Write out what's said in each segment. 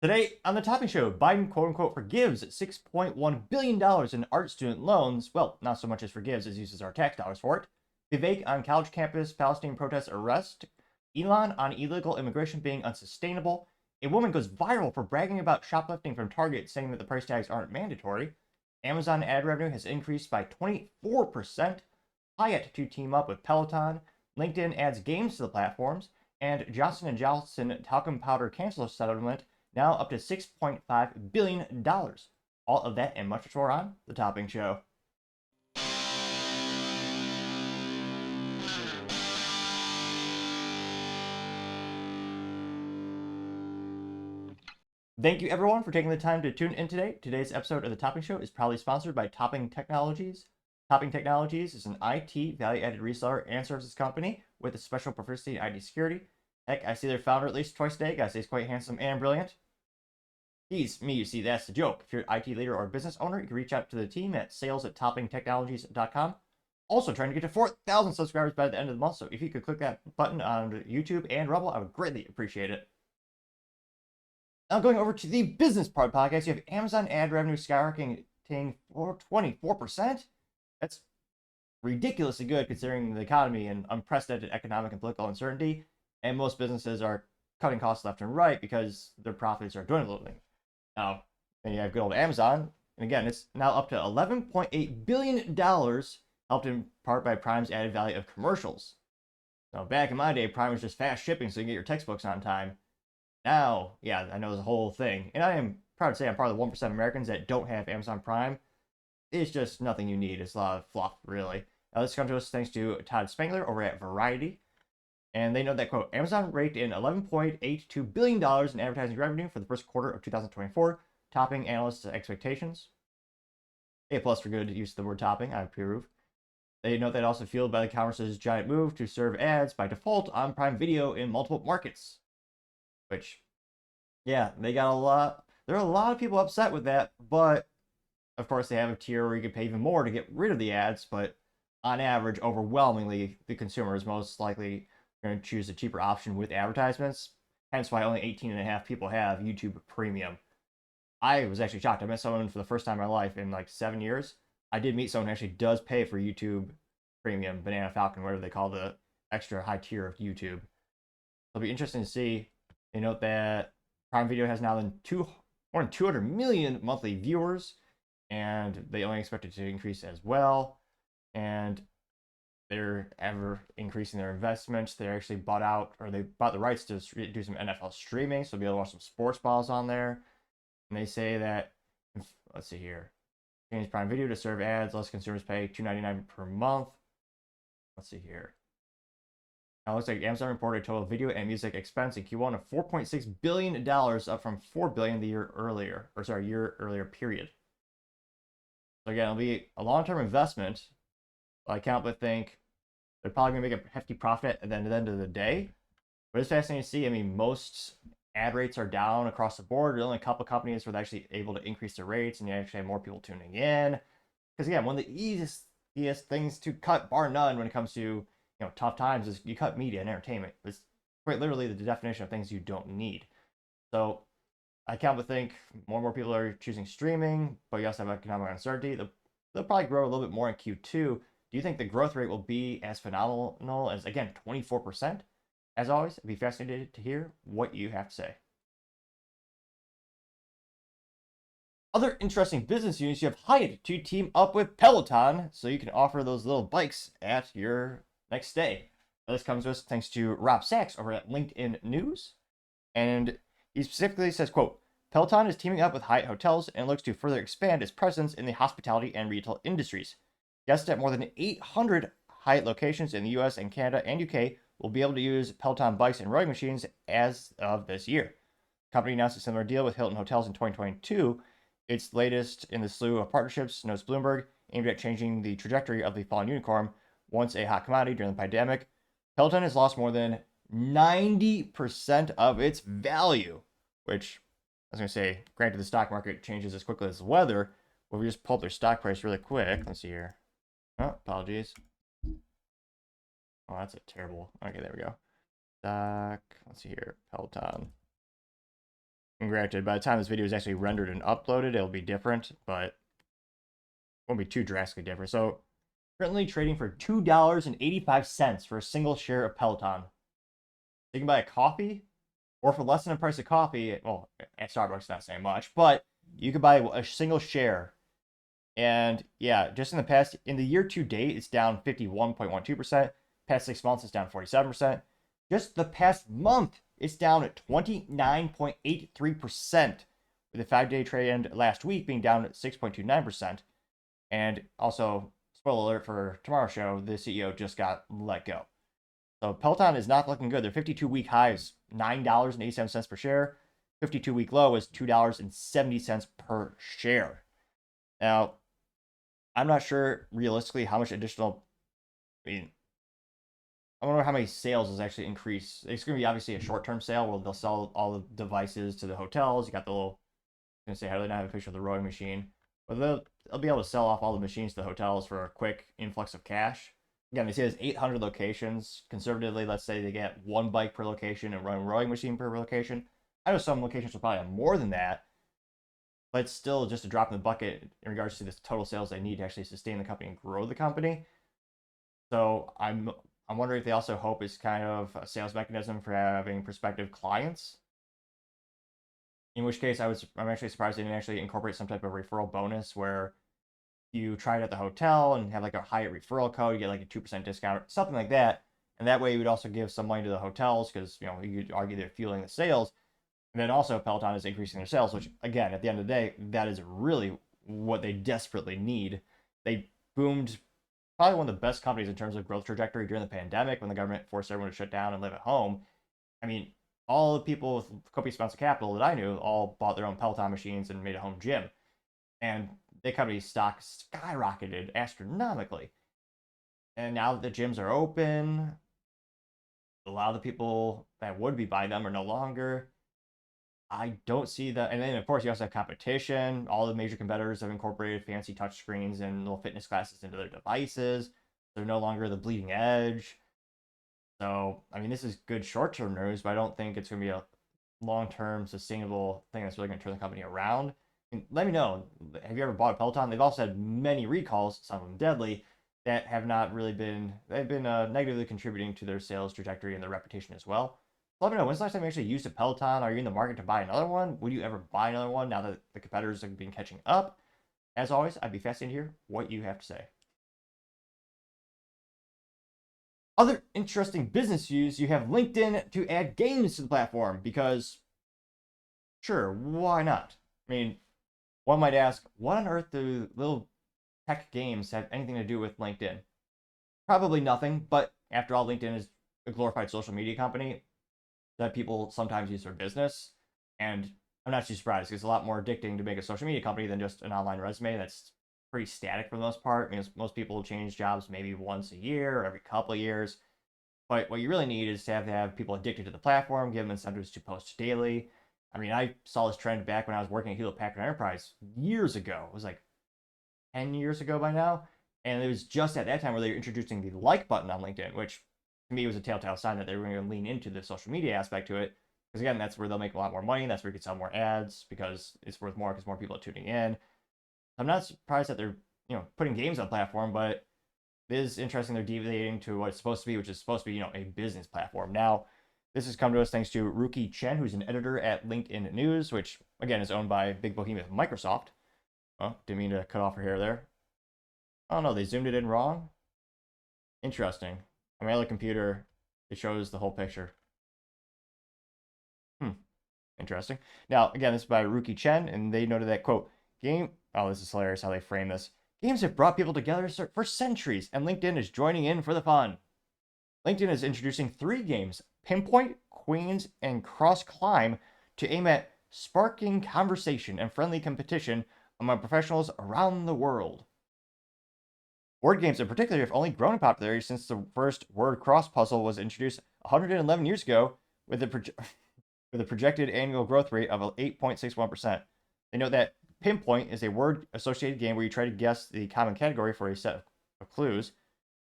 Today on the Topping Show, Biden quote-unquote forgives $6.1 billion in art student loans. Well, not so much as forgives as uses our tax dollars for it. Vivek on college campus Palestine protest arrest. Elon on illegal immigration being unsustainable. A woman goes viral for bragging about shoplifting from Target, saying that the price tags aren't mandatory. Amazon ad revenue has increased by 24%. Hyatt to team up with Pelton. LinkedIn adds games to the platforms. And Johnson & Johnson talcum powder cancer settlement now up to $6.5 billion. All of that and much more on The Topping Show. Thank you everyone for taking the time to tune in today. Today's episode of The Topping Show is proudly sponsored by Topping Technologies. Topping Technologies is an IT value-added reseller and services company with a special proficiency in IT security. Heck, I see their founder at least twice a day. Guy says quite handsome and brilliant. He's me, you see, that's the joke. If you're an IT leader or business owner, you can reach out to the team at sales@toppingtechnologies.com. Also trying to get to 4,000 subscribers by the end of the month, so if you could click that button on YouTube and Rumble, I would greatly appreciate it. Now going over to the business part of the podcast, you have Amazon ad revenue skyrocketing for 24%. That's ridiculously good considering the economy and unprecedented economic and political uncertainty. And most businesses are cutting costs left and right because their profits are dwindling. Now, then you have good old Amazon, and again, it's now up to $11.8 billion, helped in part by Prime's added value of commercials. Now, back in my day, Prime was just fast shipping so you can get your textbooks on time. Now, yeah, I know there's a whole thing, and I am proud to say I'm part of the 1% of Americans that don't have Amazon Prime. It's just nothing you need. It's a lot of fluff, really. Now, this comes to us thanks to Todd Spangler over at Variety. And they note that, quote, Amazon raked in $11.82 billion in advertising revenue for the first quarter of 2024, topping analysts' expectations. A plus for good use of the word topping, I approve. They note that also fueled by the commerce's giant move to serve ads by default on Prime Video in multiple markets. Which, yeah, they got a lot. There are a lot of people upset with that, but of course they have a tier where you can pay even more to get rid of the ads, but on average, overwhelmingly, the consumer is most likely going to choose a cheaper option with advertisements. Hence why only 18.5 people have YouTube Premium. I was actually shocked. I met someone for the first time in my life in like 7 years. I did meet someone who actually does pay for YouTube Premium, Banana Falcon, whatever they call the extra high tier of YouTube. It'll be interesting to see. They note that Prime Video has now more than 200 million monthly viewers, and they only expect it to increase as well. And they're ever increasing their investments. They actually bought the rights to do some NFL streaming, so be able to watch some sports balls on there. And they say that, let's see here, change Prime Video to serve ads, less consumers pay $2.99 per month. Let's see here. Now it looks like Amazon reported total video and music expense in Q1 of $4.6 billion, up from $4 billion the year earlier period. So again, it'll be a long-term investment. I can't but think they're probably going to make a hefty profit at the end of the day. But it's fascinating to see. I mean, most ad rates are down across the board. There's only a couple of companies where they're actually able to increase their rates, and you actually have more people tuning in. Because again, one of the easiest things to cut, bar none, when it comes to tough times, is you cut media and entertainment. It's quite literally the definition of things you don't need. So I can't but think more and more people are choosing streaming, but you also have economic uncertainty. They'll probably grow a little bit more in Q2. Do you think the growth rate will be as phenomenal as, again, 24%? As always, I'd be fascinated to hear what you have to say. Other interesting business units, you have Hyatt to team up with Pelton so you can offer those little bikes at your next stay. Now, this comes to us thanks to Rob Sachs over at LinkedIn News. And he specifically says, quote, Pelton is teaming up with Hyatt Hotels and looks to further expand its presence in the hospitality and retail industries. Guests at more than 800 Hyatt locations in the US and Canada and UK will be able to use Pelton bikes and rowing machines as of this year. The company announced a similar deal with Hilton Hotels in 2022. Its latest in the slew of partnerships, notes Bloomberg, aimed at changing the trajectory of the fallen unicorn, once a hot commodity during the pandemic. Pelton has lost more than 90% of its value, which, I was going to say, granted the stock market changes as quickly as the weather, but we just pull up their stock price really quick. Let's see here. Oh, apologies. Oh, that's a terrible. Okay, there we go. Stock. Let's see here. Pelton. And granted, by the time this video is actually rendered and uploaded, it'll be different, but it won't be too drastically different. So currently trading for $2.85 for a single share of Pelton. You can buy a coffee, or for less than the price of coffee, well, at Starbucks, not saying much, but you could buy a single share. And yeah, just in the year to date, it's down 51.12%. Past 6 months, it's down 47%. Just the past month, it's down at 29.83%, with the 5-day trend last week being down at 6.29%. And also, spoiler alert for tomorrow's show, the CEO just got let go. So Pelton is not looking good. Their 52-week high is $9.87 per share. 52-week low is $2.70 per share. Now, I'm not sure realistically how much additional, I wonder how many sales is actually increase. It's going to be obviously a short-term sale where they'll sell all the devices to the hotels. You got the little, I'm going to say, how do they not have a picture of the rowing machine? But they'll be able to sell off all the machines to the hotels for a quick influx of cash. Again, they say there's 800 locations. Conservatively, let's say they get one bike per location and one rowing machine per location. I know some locations will probably have more than that, but it's still just a drop in the bucket in regards to the total sales they need to actually sustain the company and grow the company. So I'm wondering if they also hope it's kind of a sales mechanism for having prospective clients. In which case, I'm actually surprised they didn't actually incorporate some type of referral bonus where you try it at the hotel and have like a Hyatt referral code, you get like a 2% discount, something like that. And that way you would also give some money to the hotels because, you could argue they're fueling the sales. And then also Pelton is increasing their sales, which again, at the end of the day, that is really what they desperately need. They boomed, probably one of the best companies in terms of growth trajectory during the pandemic when the government forced everyone to shut down and live at home. I mean, all the people with copious amounts of capital that I knew all bought their own Pelton machines and made a home gym. And the company's stock skyrocketed astronomically. And now that the gyms are open, a lot of the people that would be buying them are no longer. I don't see that. And then, of course, you also have competition. All the major competitors have incorporated fancy touchscreens and little fitness classes into their devices. They're no longer the bleeding edge. So, I mean, this is good short-term news, but I don't think it's going to be a long-term sustainable thing that's really going to turn the company around. And let me know, have you ever bought a Pelton? They've also had many recalls, some of them deadly, that have not really been, they've been negatively contributing to their sales trajectory and their reputation as well. Let me know, when's the last time you actually used a Pelton? Are you in the market to buy another one? Would you ever buy another one now that the competitors have been catching up? As always, I'd be fascinated to hear what you have to say. Other interesting business news, you have LinkedIn to add games to the platform because, sure, why not? I mean, one might ask, what on earth do little tech games have anything to do with LinkedIn? Probably nothing, but after all, LinkedIn is a glorified social media company that people sometimes use for business. And I'm not too surprised because it's a lot more addicting to make a social media company than just an online resume that's pretty static for the most part. I mean, most people change jobs maybe once a year or every couple of years. But what you really need is to have people addicted to the platform, give them incentives to post daily. I mean, I saw this trend back when I was working at Hewlett Packard Enterprise years ago. It was like 10 years ago by now. And it was just at that time where they were introducing the like button on LinkedIn, which to me was a telltale sign that they were going to lean into the social media aspect to it. Because again, that's where they'll make a lot more money. That's where you can sell more ads because it's worth more because more people are tuning in. I'm not surprised that they're putting games on the platform, but it is interesting they're deviating to what it's supposed to be, which is supposed to be a business platform. Now, this has come to us thanks to Ruki Chen, who's an editor at LinkedIn News, which again is owned by big behemoth Microsoft. Oh, didn't mean to cut off her hair there. Oh no, they zoomed it in wrong. Interesting. On my other computer, it shows the whole picture. Interesting. Now, again, this is by Ruki Chen, and they noted that, quote, oh, this is hilarious how they frame this. Games have brought people together for centuries, and LinkedIn is joining in for the fun. LinkedIn is introducing 3 games, Pinpoint, Queens, and Cross Climb, to aim at sparking conversation and friendly competition among professionals around the world. Word games in particular have only grown in popularity since the first word cross puzzle was introduced 111 years ago with a projected annual growth rate of 8.61%. They note that Pinpoint is a word-associated game where you try to guess the common category for a set of clues.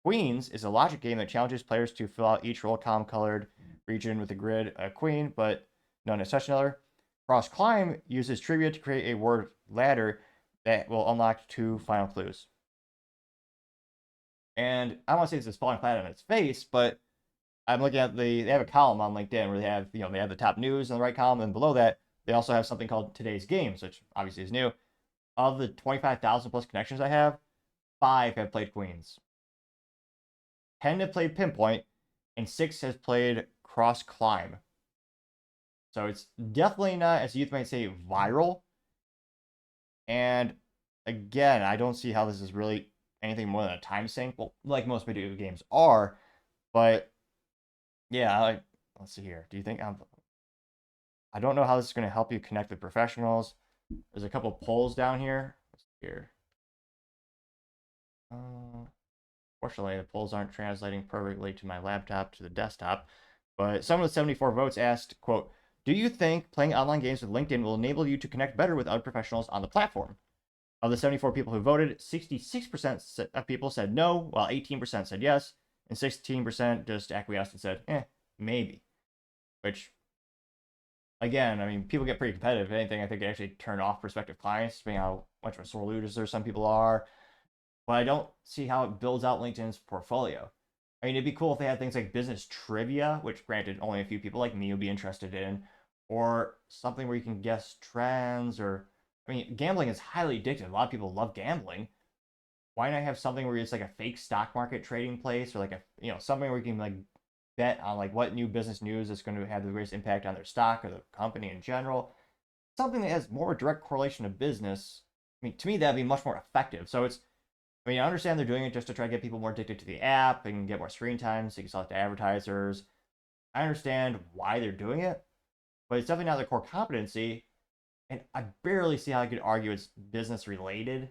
Queens is a logic game that challenges players to fill out each roll column-colored region with a grid, a queen, but none as such another. Cross Climb uses trivia to create a word ladder that will unlock 2 final clues. And I don't want to say this is falling flat on its face, but I'm looking at they have a column on LinkedIn where they have the top news in the right column, and below that they also have something called Today's Games, which obviously is new. Of the 25,000 plus connections I have, 5 have played Queens, 10 have played Pinpoint, and 6 has played Cross Climb. So it's definitely not, as youth might say, viral. And again, I don't see how this is really anything more than a time sink. Well, like most video games are, but yeah, let's see here. Do you think I don't know how this is going to help you connect with professionals. There's a couple polls down here. Let's see here. Fortunately, the polls aren't translating perfectly to my laptop to the desktop. But someone with 74 votes asked, quote, "Do you think playing online games with LinkedIn will enable you to connect better with other professionals on the platform?" Of the 74 people who voted, 66% of people said no, while 18% said yes, and 16% just acquiesced and said, maybe. Which, again, I mean, people get pretty competitive. If anything, I think they actually turn off prospective clients, depending on how much of a sore loser some people are. But I don't see how it builds out LinkedIn's portfolio. I mean, it'd be cool if they had things like business trivia, which granted only a few people like me would be interested in, or something where you can guess trends, or, I mean, gambling is highly addictive. A lot of people love gambling. Why not have something where it's like a fake stock market trading place, or like something where you can like bet on like what new business news is going to have the greatest impact on their stock or the company in general. Something that has more direct correlation to business. I mean, to me, that'd be much more effective. So I understand they're doing it just to try to get people more addicted to the app and get more screen time so you can sell it to advertisers. I understand why they're doing it, but it's definitely not their core competency. And I barely see how I could argue it's business related.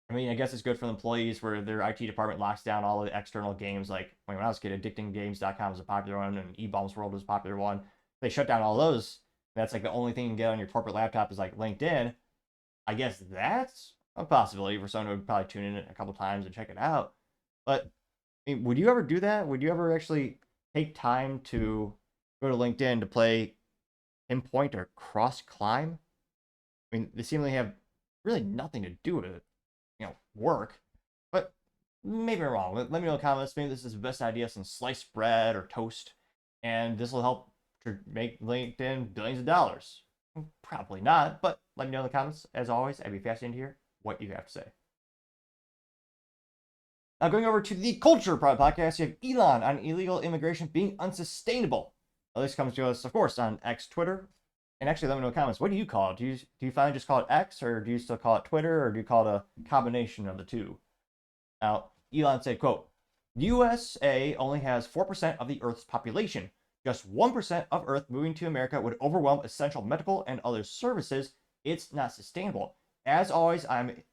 I mean, I guess it's good for the employees where their IT department locks down all the external games. Like when I was a kid, addictinggames.com was a popular one, and eBombs World was a popular one. They shut down all those. That's like the only thing you can get on your corporate laptop is like LinkedIn. I guess that's a possibility for someone who would probably tune in a couple times and check it out. But I mean, would you ever do that? Would you ever actually take time to go to LinkedIn to play Pinpoint or Cross Climb? I mean, they seemingly have really nothing to do with it, work. But maybe I'm wrong. Let me know in the comments. Maybe this is the best idea since sliced bread or toast, and this will help to make LinkedIn billions of dollars. Probably not, but let me know in the comments. As always, I'd be fascinated to hear what you have to say. Now, going over to the Culture podcast, you have Elon on illegal immigration being unsustainable. Well, this comes to us, of course, on X, Twitter. And actually, let me know in the comments, what do you call it? Do you finally just call it X, or do you still call it Twitter, or do you call it a combination of the two? Now, Elon said, quote, USA only has 4% of the Earth's population. Just 1% of Earth moving to America would overwhelm essential medical and other services. It's not sustainable. As always, I'm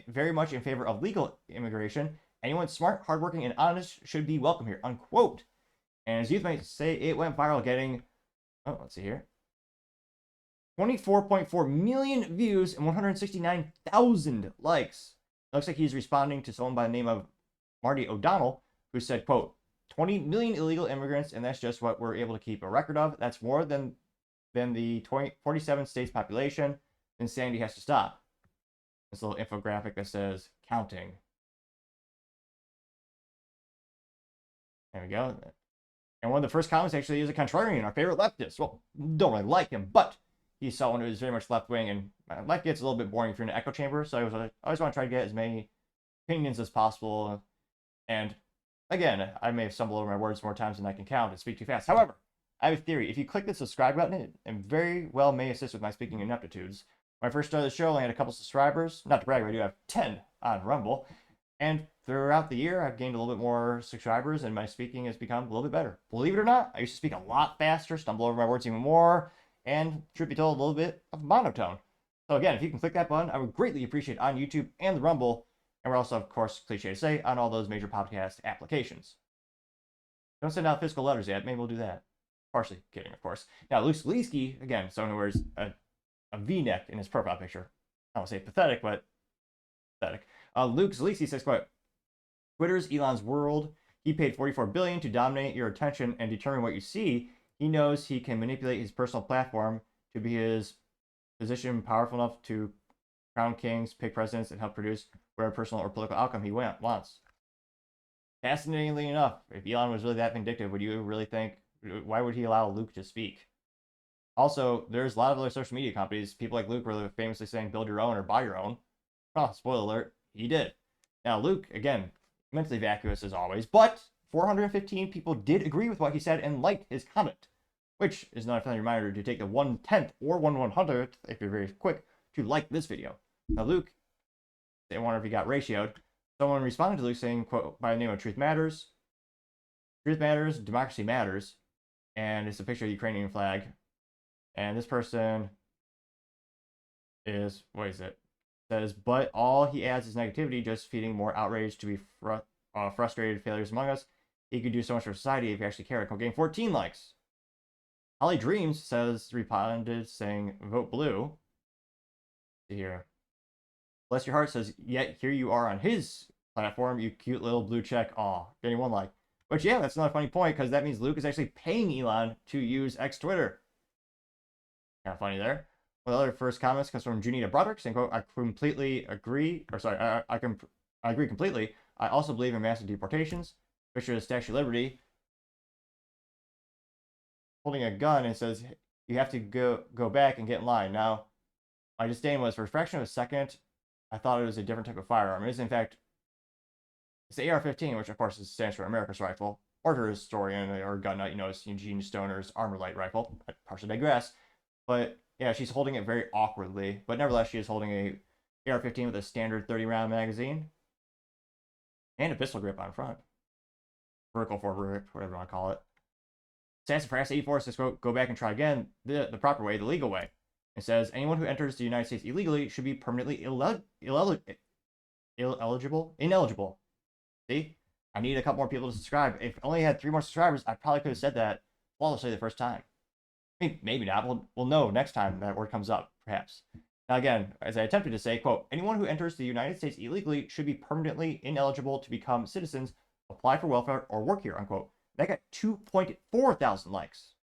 very much in favor of legal immigration. Anyone smart, hardworking, and honest should be welcome here, unquote. And as youth might say, it went viral, getting, let's see here, 24.4 million views and 169,000 likes. It looks like he's responding to someone by the name of Marty O'Donnell, who said, quote, 20 million illegal immigrants, and that's just what we're able to keep a record of. That's more than the 47 states population. Insanity has to stop. This little infographic that says counting. There we go. And one of the first comments actually is a contrarian, our favorite leftist. Well, don't really like him, but he's someone who is very much left-wing, and life gets a little bit boring if you're in an echo chamber, so I always want to try to get as many opinions as possible. And again, I may have stumbled over my words more times than I can count and speak too fast. However, I have a theory. If you click the subscribe button, it very well may assist with my speaking ineptitudes. When I first started the show, I only had a couple subscribers. Not to brag, I do have 10 on Rumble. And throughout the year, I've gained a little bit more subscribers, and my speaking has become a little bit better. Believe it or not, I used to speak a lot faster, stumble over my words even more, and truth be told, a little bit of monotone. So again, if you can click that button, I would greatly appreciate it on YouTube and the Rumble. And we're also, of course, cliche to say, on all those major podcast applications. Don't send out physical letters yet. Maybe we'll do that. Partially kidding, of course. Now, Luke Zaleski, again, someone who wears a V-neck in his profile picture. I won't say pathetic, but pathetic. Luke Zaleski says, quote, Twitter's Elon's world. He paid $44 billion to dominate your attention and determine what you see. He knows he can manipulate his personal platform could be his position powerful enough to crown kings, pick presidents, and help produce whatever personal or political outcome he wants. Fascinatingly enough, if Elon was really that vindictive, would you really think, why would he allow Luke to speak? Also, there's a lot of other social media companies. People like Luke were famously saying, build your own or buy your own. Oh, spoiler alert, he did. Now, Luke, again, mentally vacuous as always, but 415 people did agree with what he said and liked his comment, which is not a friendly reminder to take the 1/10 or 1/100th, if you're very quick, to like this video. Now, Luke, I wonder if he got ratioed. Someone responded to Luke saying, quote, by the name of Truth Matters, democracy matters, and it's a picture of the Ukrainian flag. And this person is, what is it? Says, but all he adds is negativity, just feeding more outrage to be frustrated failures among us. He could do so much for society if he actually cared. Getting 14 likes. Holly Dreams says, responded saying, vote blue. See here. Bless your heart says, yet here you are on his platform, you cute little blue check. Aw, getting 1 like. But yeah, that's not a funny point, because that means Luke is actually paying Elon to use X Twitter. Kind of funny there. One of the other first comments comes from Junita Broderick saying, quote, I completely agree, or sorry, I agree completely. I also believe in massive deportations. Picture of the Statue of Liberty holding a gun and says, you have to go back and get in line. Now, my disdain was, for a fraction of a second, I thought it was a different type of firearm. It is, in fact, it's the AR-15, which, of course, stands for America's Rifle. Or for historian or gun nut, you know, it's Eugene Stoner's Armor Light Rifle. I partially digress. But, yeah, she's holding it very awkwardly. But nevertheless, she is holding a AR-15 with a standard 30-round magazine. And a pistol grip on front. Vertical foregrip, whatever you want to call it. Sassafras 84 says, quote, go back and try again the proper way, the legal way. It says, anyone who enters the United States illegally should be permanently ineligible. See? I need a couple more people to subscribe. If I only had 3 more subscribers, I probably could have said that flawlessly the first time. I mean, maybe not. We'll know next time that word comes up, perhaps. Now, again, as I attempted to say, quote, anyone who enters the United States illegally should be permanently ineligible to become citizens, apply for welfare, or work here, unquote. That got 2.4 thousand likes.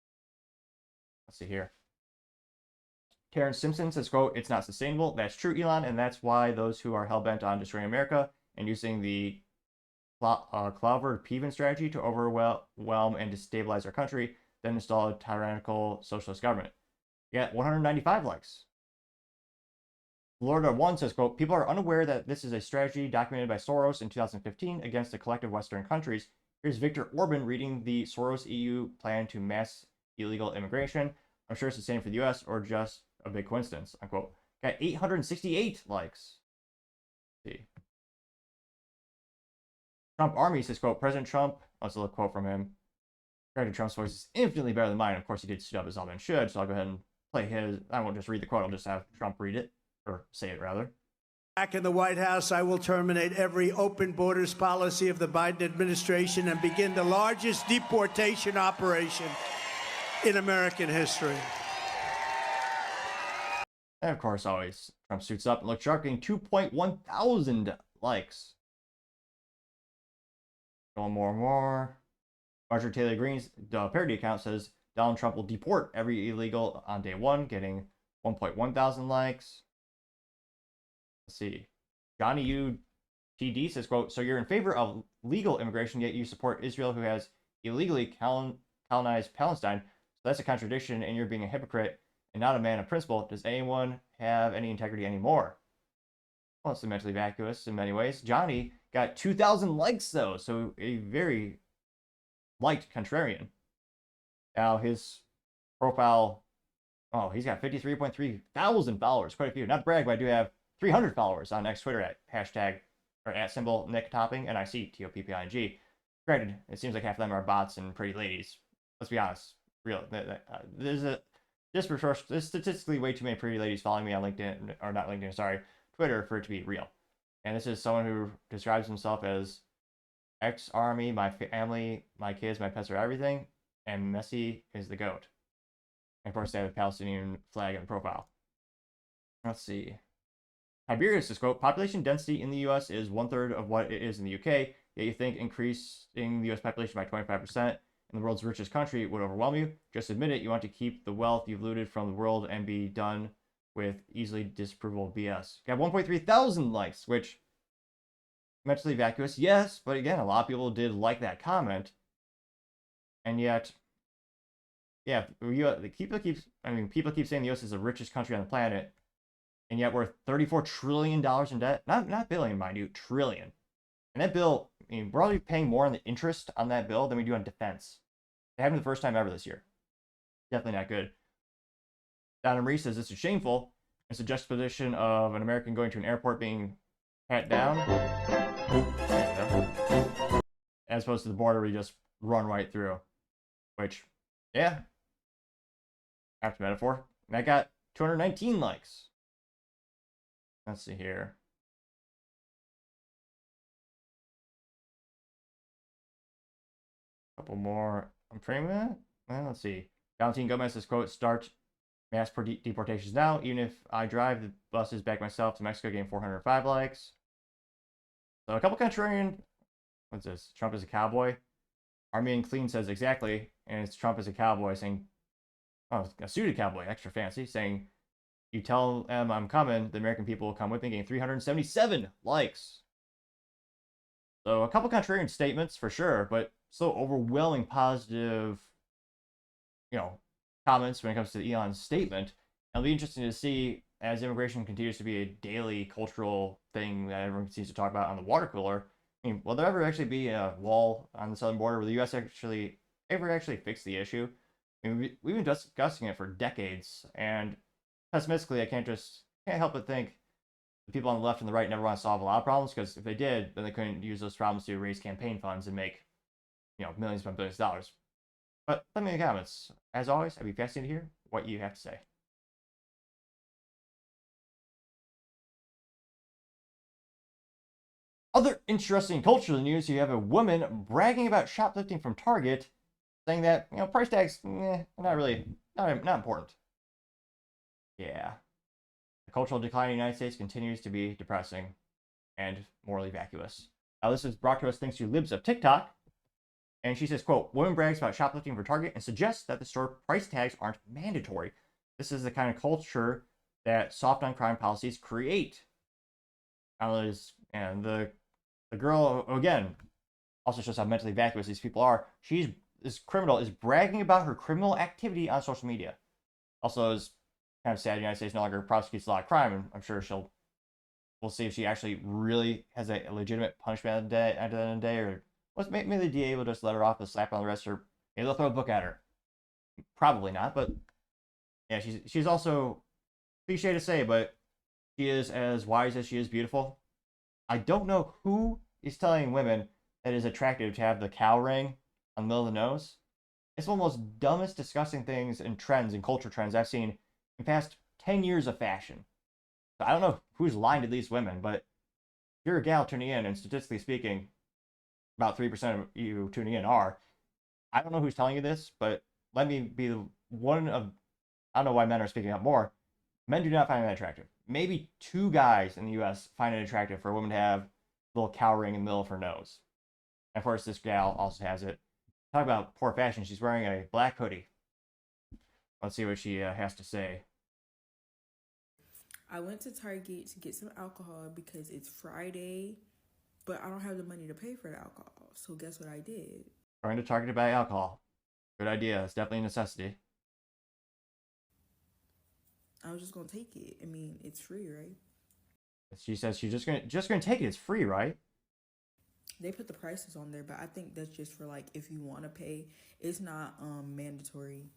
Let's see here. Terrence Simpson says, quote, it's not sustainable. That's true, Elon, and that's why those who are hell-bent on destroying America and using the Clover-Peven strategy to overwhelm and destabilize our country, then install a tyrannical socialist government. You got 195 likes. Florida 1 says, quote, people are unaware that this is a strategy documented by Soros in 2015 against the collective Western countries. Here's Viktor Orban reading the Soros EU plan to mass illegal immigration. I'm sure it's the same for the US or just a big coincidence, unquote. Got 868 likes. Let's see. Trump Army says, quote, President Trump, let's look a quote from him. President Trump's voice is infinitely better than mine. Of course, he did suit up as all men should, so I'll go ahead and play his. I won't just read the quote, I'll just have Trump read it, or say it rather. Back in the White House, I will terminate every open borders policy of the Biden administration and begin the largest deportation operation in American history. And of course, always, Trump suits up and looks sharp, getting 2.1 thousand likes. Going more and more. Marjorie Taylor Greene's parody account says Donald Trump will deport every illegal on day 1, getting 1.1 thousand likes. Let's see. Johnny UTD says, quote, so you're in favor of legal immigration, yet you support Israel, who has illegally colonized Palestine. So that's a contradiction, and you're being a hypocrite and not a man of principle. Does anyone have any integrity anymore? Well, it's mentally vacuous in many ways. Johnny got 2,000 likes, though, so a very liked contrarian. Now, his profile, oh, he's got 53.3 thousand followers, quite a few. Not to brag, but I do have 300 followers on X Twitter at hashtag, or at symbol Nick Topping, NIC, TOPPING. Granted, it seems like half of them are bots and pretty ladies. Let's be honest. Real. There's statistically way too many pretty ladies following me on LinkedIn, or not LinkedIn, sorry, Twitter, for it to be real. And this is someone who describes himself as ex-army, my family, my kids, my pets are everything, and Messi is the GOAT. And of course, they have a Palestinian flag in the profile. Let's see. Tiberius says, quote, population density in the U.S. is 1/3 of what it is in the UK, yet you think increasing the U.S. population by 25% and in the world's richest country would overwhelm you. Just admit it. You want to keep the wealth you've looted from the world and be done with easily disprovable BS. Got 1.3 thousand likes, which mentally vacuous, yes, but again, a lot of people did like that comment. And yet, yeah, people keep saying the U.S. is the richest country on the planet, and yet we're $34 trillion in debt. Not billion, mind you, trillion. And that bill, I mean, we're already paying more on the interest on that bill than we do on defense. It happened the first time ever this year. Definitely not good. Donna Marie says this is shameful. It's a juxtaposition of an American going to an airport being pat down, as opposed to the border where you just run right through. Which, yeah, after metaphor. That got 219 likes. Let's see here. Couple more. I'm framing that. Well, let's see. Valentin Gomez says, quote, start mass deportations now. Even if I drive the buses back myself to Mexico, getting 405 likes. So a couple contrarian. What's this? Trump is a cowboy. Army and Clean says exactly. And it's Trump as a cowboy saying, oh, a suited cowboy, extra fancy, saying, you tell them I'm coming, the American people will come with me, getting 377 likes. So a couple contrarian statements for sure, but so overwhelming positive, comments when it comes to Elon's statement. It'll be interesting to see as immigration continues to be a daily cultural thing that everyone seems to talk about on the water cooler. I mean, will there ever actually be a wall on the southern border? Will the U.S. ever actually fix the issue? I mean, we've been discussing it for decades, and pessimistically, I can't help but think the people on the left and the right never want to solve a lot of problems, because if they did, then they couldn't use those problems to raise campaign funds and make, millions upon billions of dollars. But let me in the comments. As always, I'd be fascinated to hear what you have to say. Other interesting cultural news, you have a woman bragging about shoplifting from Target, saying that, price tags, not important. Yeah. The cultural decline in the United States continues to be depressing and morally vacuous. Now, this is brought to us thanks to Libs of TikTok. And she says, quote, woman brags about shoplifting for Target and suggests that the store price tags aren't mandatory. This is the kind of culture that soft on crime policies create. And the girl, again, also shows how mentally vacuous these people are. This criminal is bragging about her criminal activity on social media. Also, is kind of sad the United States no longer prosecutes a lot of crime, and I'm sure we'll see if she actually really has a legitimate punishment at the end of the day, or maybe the DA will just let her off the slap on the wrist, or maybe they'll throw a book at her. Probably not, but yeah, she's also cliche to say, but she is as wise as she is beautiful. I don't know who is telling women that it is attractive to have the cow ring on the middle of the nose. It's one of the most dumbest, disgusting things and trends and culture trends I've seen in the past 10 years of fashion. So I don't know who's lying to these women, but if you're a gal tuning in, and statistically speaking, about 3% of you tuning in are, I don't know who's telling you this, but let me be one of, I don't know why men are speaking up more. Men do not find that attractive. Maybe 2 guys in the U.S. find it attractive for a woman to have a little cow ring in the middle of her nose. And of course, this gal also has it. Talk about poor fashion. She's wearing a black hoodie. Let's see what she has to say. I went to Target to get some alcohol because it's Friday, but I don't have the money to pay for the alcohol. So guess what I did? Going to Target to buy alcohol. Good idea. It's definitely a necessity. I was just gonna take it. I mean, it's free, right? She says she's just gonna take it. It's free, right? They put the prices on there, but I think that's just for like if you want to pay. It's not mandatory.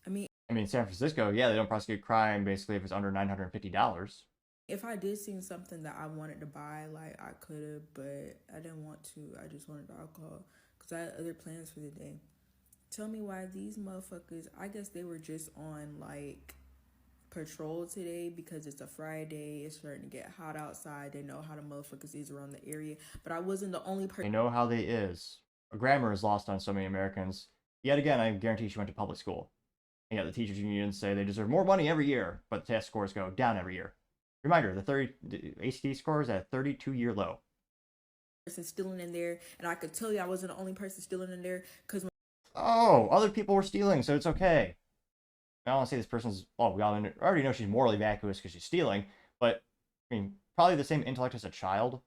I mean, San Francisco, yeah, they don't prosecute crime basically if it's under $950. If I did see something that I wanted to buy, like I could have, but I didn't want to. I just wanted the alcohol because I had other plans for the day. Tell me why these motherfuckers, I guess they were just on like patrol today because it's a Friday. It's starting to get hot outside. They know how the motherfuckers is around the area. But I wasn't the only person. They know how they is. Grammar is lost on so many Americans. Yet again, I guarantee she went to public school. And yet the teachers unions say they deserve more money every year, but the test scores go down every year. Reminder, the ACT score is at a 32-year low. Person stealing in there, and I could tell you I wasn't the only person stealing in there because oh, other people were stealing, so it's okay. I don't want to say this person's, well, we already know she's morally vacuous because she's stealing, but I mean, probably the same intellect as a child.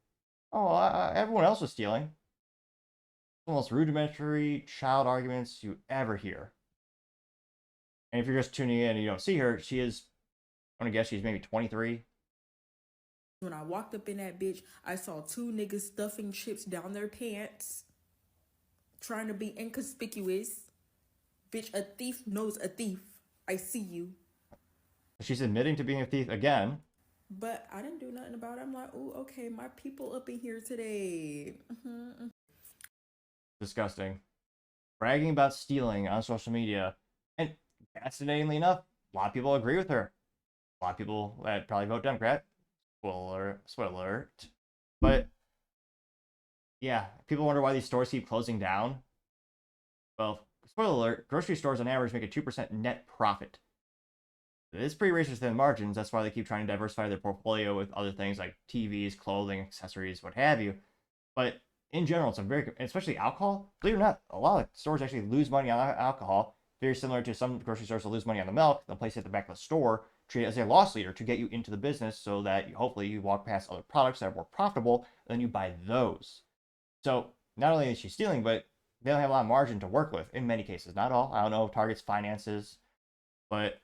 Oh, everyone else was stealing. The most rudimentary child arguments you ever hear. And if you're just tuning in and you don't see her, she is, I'm gonna guess she's maybe 23. When I walked up in that bitch, I saw two niggas stuffing chips down their pants, trying to be inconspicuous. Bitch, a thief knows a thief. I see you. She's admitting to being a thief again. But I didn't do nothing about it. I'm like, oh, okay, my people up in here today. Disgusting. Bragging about stealing on social media. And fascinatingly enough, a lot of people agree with her. A lot of people that probably vote Democrat. Spoiler alert. But yeah, people wonder why these stores keep closing down. Well, spoiler alert, grocery stores on average make a 2% net profit. It's pretty razor thin margins. That's why they keep trying to diversify their portfolio with other things like TVs, clothing, accessories, what have you. But in general, it's a very, especially alcohol. Believe it or not, a lot of stores actually lose money on alcohol. Very similar to some grocery stores that lose money on the milk. They'll place it at the back of the store, treat it as a loss leader to get you into the business so that hopefully you walk past other products that are more profitable, and then you buy those. So not only is she stealing, but they don't have a lot of margin to work with in many cases. Not all. I don't know Target's finances, but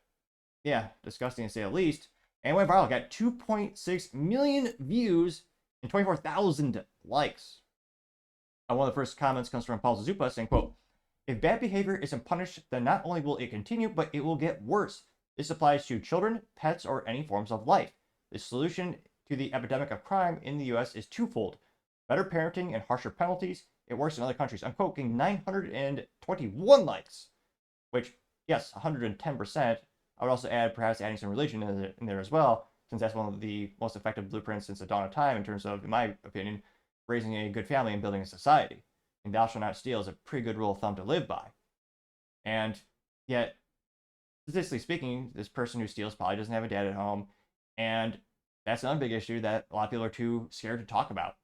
yeah, disgusting to say the least. And went viral, got 2.6 million views and 24,000 likes. One of the first comments comes from Paul Zupa saying, quote, "If bad behavior isn't punished, then not only will it continue, but it will get worse. This applies to children, pets, or any forms of life. The solution to the epidemic of crime in the US is twofold. Better parenting and harsher penalties. It works in other countries." I'm quoting 921 likes, which, yes, 110%. I would also add perhaps adding some religion in there as well, since that's one of the most effective blueprints since the dawn of time in terms of, in my opinion, raising a good family and building a society. And thou shalt not steal is a pretty good rule of thumb to live by. And yet, statistically speaking, this person who steals probably doesn't have a dad at home. And that's another big issue that a lot of people are too scared to talk about.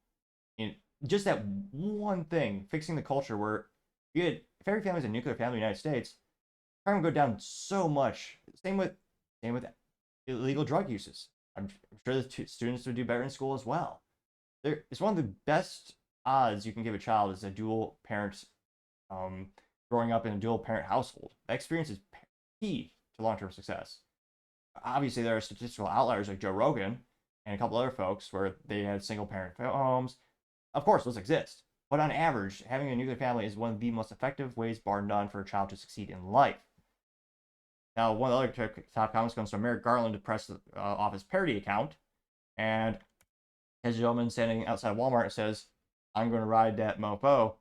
And just that one thing, fixing the culture where if every family is a nuclear family in the United States, crime would go down so much. Same with illegal drug uses. I'm sure the students would do better in school as well. It's one of the best odds you can give a child is a dual parent, growing up in a dual parent household. That experience is key to long-term success. Obviously, there are statistical outliers like Joe Rogan and a couple other folks where they had single parent homes. Of course, those exist. But on average, having a nuclear family is one of the most effective ways, bar none, for a child to succeed in life. Now, one of the other top comments comes from Merrick Garland to press off his parody account. And has a gentleman standing outside Walmart and says, "I'm going to ride that mofo."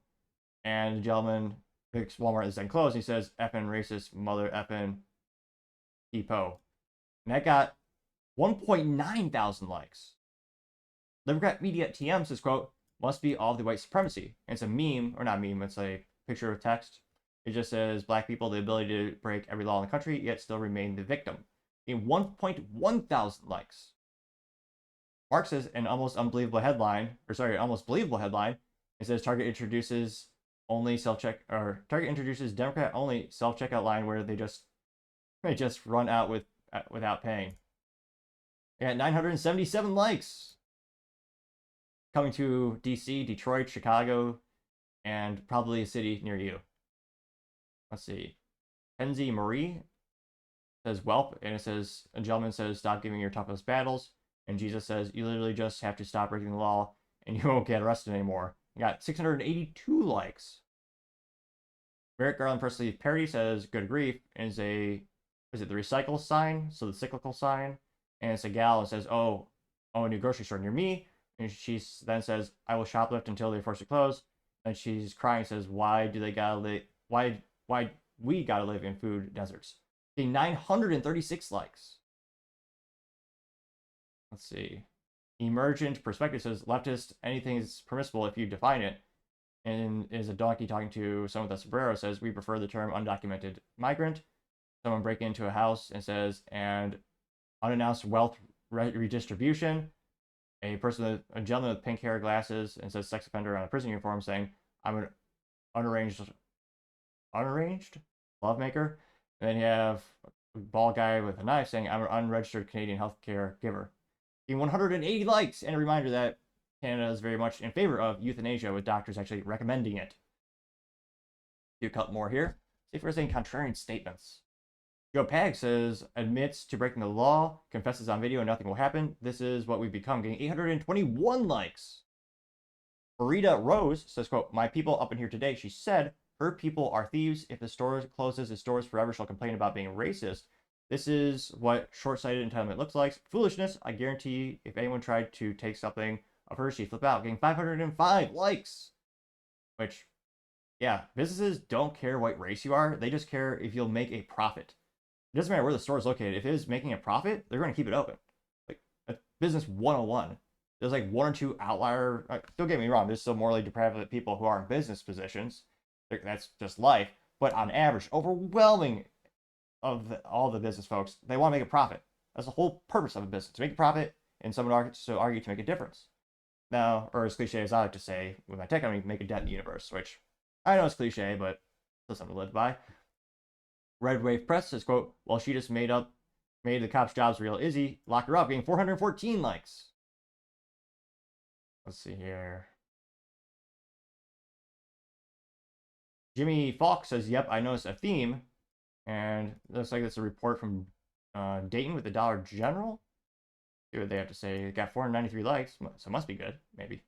And the gentleman picks Walmart is then closed. And he says, "Effing racist mother effing depot." And that got 1.9 thousand likes. Democrat Media TM says, quote, "Must be all the white supremacy." And it's a meme, or not meme, it's a picture of text. It just says, "Black people the ability to break every law in the country, yet still remain the victim." In 1.1 thousand likes. Mark says an almost believable headline. It says Target introduces Democrat only self-checkout line where they just run out without paying. They got 977 likes. Coming to DC, Detroit, Chicago, and probably a city near you. Let's see. Kenzie Marie says whelp, and it says a gentleman says stop giving your toughest battles. And Jesus says, you literally just have to stop breaking the law and you won't get arrested anymore. You got 682 likes. Merrick Garland personally parody says, good grief, and is it the recycle sign? So the cyclical sign. And it's a gal and says, oh, a new grocery store near me. And she then says, I will shoplift until they force it close. And she's crying and says, why we gotta live in food deserts? Okay, 936 likes. Let's see. Emergent Perspective says, leftist, anything is permissible if you define it. And is a donkey talking to someone with a sombrero says, we prefer the term undocumented migrant. Someone breaking into a house and says, and unannounced wealth redistribution. A gentleman with pink hair, glasses, and says sex offender on a prison uniform saying, I'm an unarranged unarranged lovemaker. And then you have a bald guy with a knife saying, I'm an unregistered Canadian healthcare giver. Getting 180 likes, and a reminder that Canada is very much in favor of euthanasia, with doctors actually recommending it. Do a couple more here. See if we're saying contrarian statements. Joe Pag says, admits to breaking the law, confesses on video, and nothing will happen. This is what we've become, getting 821 likes. Marita Rose says, quote, my people up in here today, she said, her people are thieves. If the store closes its doors forever, she'll complain about being racist. This is what short-sighted entitlement looks like. Foolishness. I guarantee if anyone tried to take something of hers, she'd flip out, getting 505 likes. Which, yeah, businesses don't care what race you are. They just care if you'll make a profit. It doesn't matter where the store is located. If it is making a profit, they're going to keep it open. Like, that's business 101. There's like one or two outlier. Don't get me wrong. There's still morally depraved people who are in business positions. That's just life. But on average, overwhelming of all the business folks, they want to make a profit. That's the whole purpose of a business, to make a profit, and some would argue to make a difference. Now, or as cliche as I like to say with my tech company, make a dent in the universe, which I know it's cliche, but still something to live by. Red Wave Press says, quote, well, she just made the cops' jobs real easy. Lock her up, getting 414 likes. Let's see here. Jimmy Falk says, yep, I noticed a theme. And it looks like it's a report from Dayton with the Dollar General. See what they have to say. It got 493 likes, so it must be good, maybe.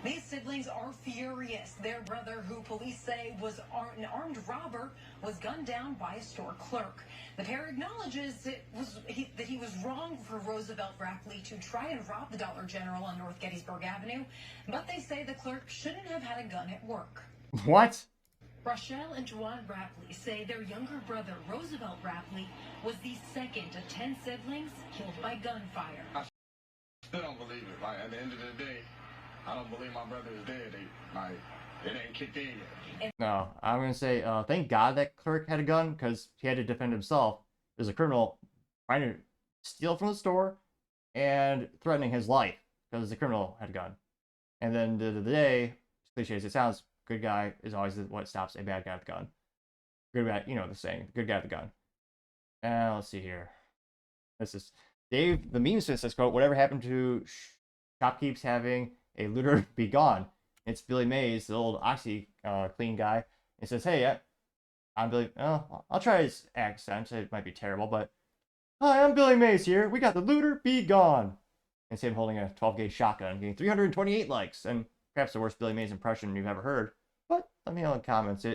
These siblings are furious. Their brother, who police say was an armed robber, was gunned down by a store clerk. The pair acknowledges that he was wrong for Roosevelt Rapley to try and rob the Dollar General on North Gettysburg Avenue, but they say the clerk shouldn't have had a gun at work. What? Rochelle and Juwan Rapley say their younger brother, Roosevelt Rapley, was the second of 10 siblings killed by gunfire. I still don't believe it. Like, at the end of the day, I don't believe my brother is dead. It ain't kicked in yet. No, I'm going to say, thank God that clerk had a gun, because he had to defend himself. There's a criminal trying to steal from the store and threatening his life, because the criminal had a gun. And then at the end of the day, as cliche as it sounds, good guy is always what stops a bad guy with a gun. Good guy, you know the saying, good guy with a gun. And let's see here. This is Dave, the meme says, quote, whatever happened to shopkeeps having a looter be gone? It's Billy Mays, the old Oxy clean guy. He says, hey, I'm Billy. Oh, I'll try his accent. It might be terrible, but hi, I'm Billy Mays here. We got the looter be gone. And see him holding a 12-gauge shotgun, getting 328 likes, and perhaps the worst Billy Mays impression you've ever heard. But let me know in the comments.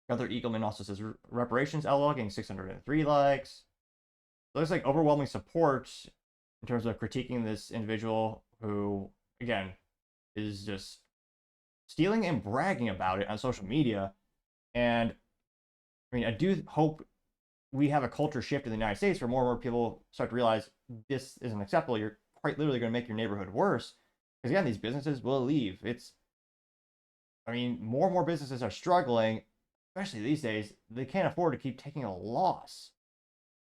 Gunther Eagleman also says reparations LOL, getting 603 likes. So it looks like overwhelming support in terms of critiquing this individual who, again, is just stealing and bragging about it on social media. And I mean, I do hope we have a culture shift in the United States where more and more people start to realize this isn't acceptable. You're quite literally going to make your neighborhood worse. Because again, these businesses will leave. I mean, more and more businesses are struggling, especially these days. They can't afford to keep taking a loss.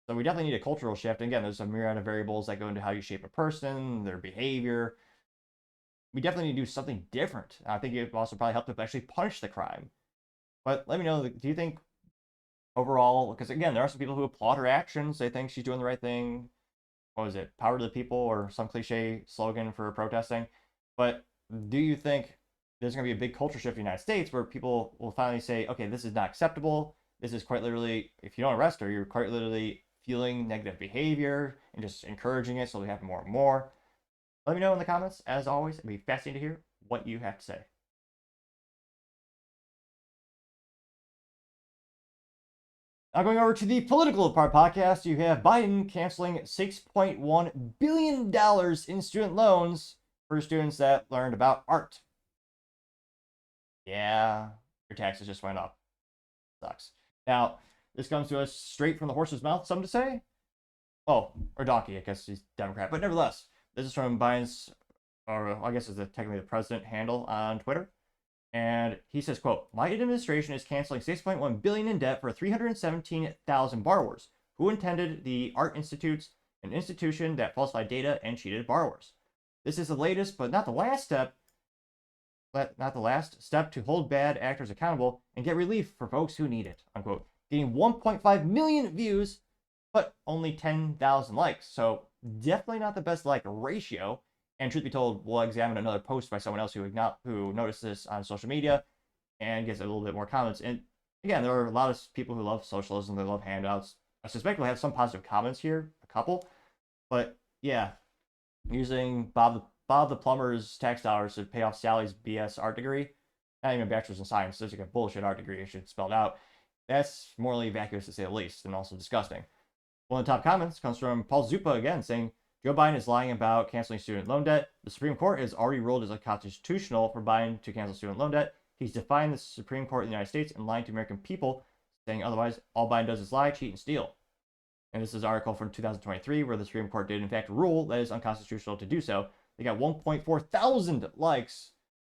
So we definitely need a cultural shift. And again, there's a myriad of variables that go into how you shape a person, their behavior. We definitely need to do something different. I think it would also probably help to actually punish the crime. But let me know, do you think overall, because again, there are some people who applaud her actions. They think she's doing the right thing. What was it? Power to the people, or some cliche slogan for protesting. But do you think there's going to be a big culture shift in the United States where people will finally say, okay, this is not acceptable. This is quite literally, if you don't arrest her, you're quite literally fueling negative behavior and just encouraging it so they happen more and more. Let me know in the comments. As always, it'd be fascinating to hear what you have to say. Now going over to the political part podcast, you have Biden canceling $6.1 billion in student loans for students that learned about art. Yeah, your taxes just went up. Sucks. Now, this comes to us straight from the horse's mouth, some to say. Oh, or donkey, I guess he's Democrat. But nevertheless, this is from Biden's, or I guess it's technically the president handle on Twitter. And he says, quote, my administration is canceling $6.1 billion in debt for 317,000 borrowers who attended the Art Institutes, an institution that falsified data and cheated borrowers. This is the latest, but not the last step. Not the last step to hold bad actors accountable and get relief for folks who need it. Unquote. Getting 1.5 million views, but only 10,000 likes. So definitely not the best like ratio. And truth be told, we'll examine another post by someone else who noticed this on social media and gets a little bit more comments. And again, there are a lot of people who love socialism. They love handouts. I suspect we'll have some positive comments here, a couple. But yeah, using Bob the plumber's tax dollars to pay off Sally's BS art degree, not even a bachelor's in science, it's like a bullshit art degree, I should spell it out. That's morally vacuous to say the least, and also disgusting. One of the top comments comes from Paul Zupa again, saying, Joe Biden is lying about canceling student loan debt. The Supreme Court has already ruled as unconstitutional for Biden to cancel student loan debt. He's defying the Supreme Court of the United States and lying to American people, saying otherwise all Biden does is lie, cheat, and steal. And this is an article from 2023 where the Supreme Court did in fact rule that it is unconstitutional to do so. They got 1.4 thousand likes.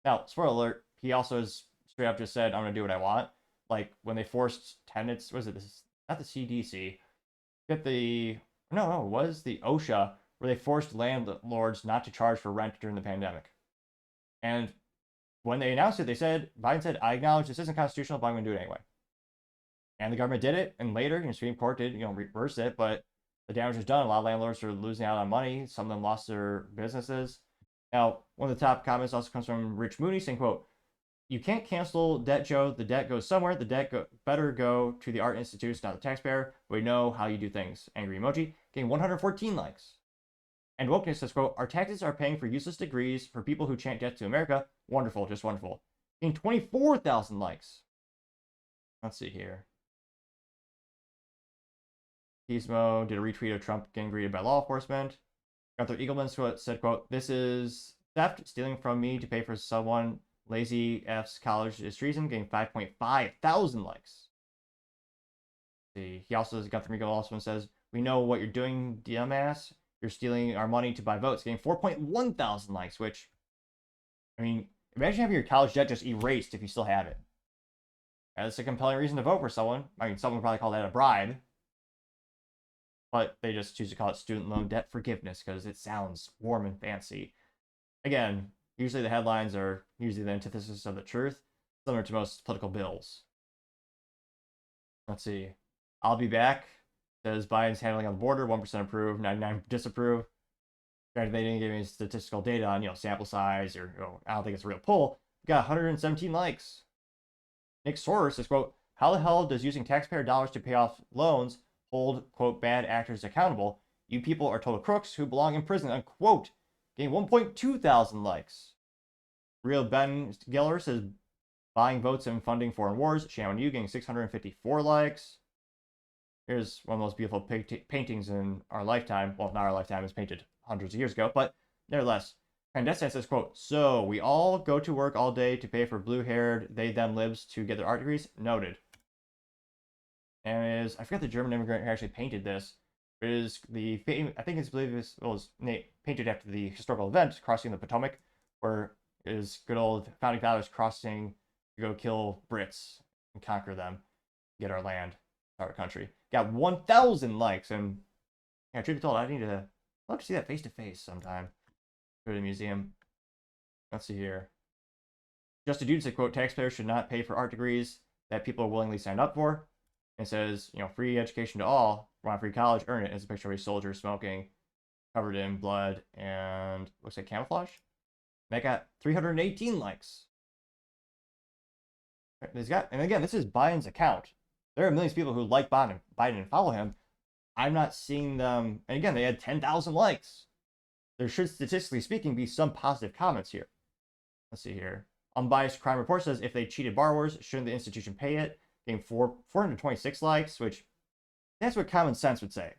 Now, spoiler alert, he also has straight up just said, I'm going to do what I want. Like when they forced tenants, was it this? Not the CDC. Get the, no, it was the OSHA, where they forced landlords not to charge for rent during the pandemic. And when they announced it, Biden said, I acknowledge this isn't constitutional, but I'm going to do it anyway. And the government did it, and later, the Supreme Court did, reverse it, but the damage was done. A lot of landlords are losing out on money. Some of them lost their businesses. Now, one of the top comments also comes from Rich Mooney saying, quote, you can't cancel debt, Joe. The debt goes somewhere. The debt better go to the art institutes, not the taxpayer. We know how you do things. Angry emoji. Getting 114 likes. And Wokeness says, quote, our taxes are paying for useless degrees for people who chant death to America. Wonderful, just wonderful. Getting 24,000 likes. Let's see here. Gizmo did a retweet of Trump getting greeted by law enforcement. Gunther Eagleman said, quote, this is theft, stealing from me to pay for someone lazy F's college is treason, getting 5.5 thousand likes. See, he also, Gunther Eagleman says, we know what you're doing, dumbass. You're stealing our money to buy votes, getting 4.1 thousand likes, which, I mean, imagine having your college debt just erased if you still have it. That's a compelling reason to vote for someone. I mean, someone would probably call that a bribe. But they just choose to call it student loan debt forgiveness because it sounds warm and fancy. Again, usually the headlines are usually the antithesis of the truth, similar to most political bills. Let's see. I'll be back. Says Biden's handling on the border, 1% approve, 99% disapprove. Granted, they didn't give any statistical data on, sample size or, I don't think it's a real poll. We got 117 likes. Nick Soros says, quote, how the hell does using taxpayer dollars to pay off loans hold, quote, bad actors accountable? You people are total crooks who belong in prison, unquote. Getting 1.2 thousand likes. Real Ben Geller says, buying votes and funding foreign wars. Shaman Yu getting 654 likes. Here's one of the most beautiful paintings in our lifetime. Well, not our lifetime, it was painted hundreds of years ago, but nevertheless. Clandestine says, quote, so we all go to work all day to pay for blue-haired they them libs to get their art degrees? Noted. And I forgot the German immigrant who actually painted this. It is I think it's painted after the historical event, crossing the Potomac, where it is good old founding fathers crossing to go kill Brits and conquer them, get our land, our country. Got 1,000 likes, and truth be told, I'd love to see that face to face sometime. Go to the museum. Let's see here. Just a dude said, quote, taxpayers should not pay for art degrees that people are willingly signed up for. And says, free education to all. Want free college? Earn it. It's a picture of a soldier smoking, covered in blood, and looks like camouflage. That got 318 likes. And again, this is Biden's account. There are millions of people who like Biden and follow him. I'm not seeing them. And again, they had 10,000 likes. There should, statistically speaking, be some positive comments here. Let's see here. Unbiased Crime Report says, if they cheated borrowers, shouldn't the institution pay it? Getting 426 likes, which that's what common sense would say.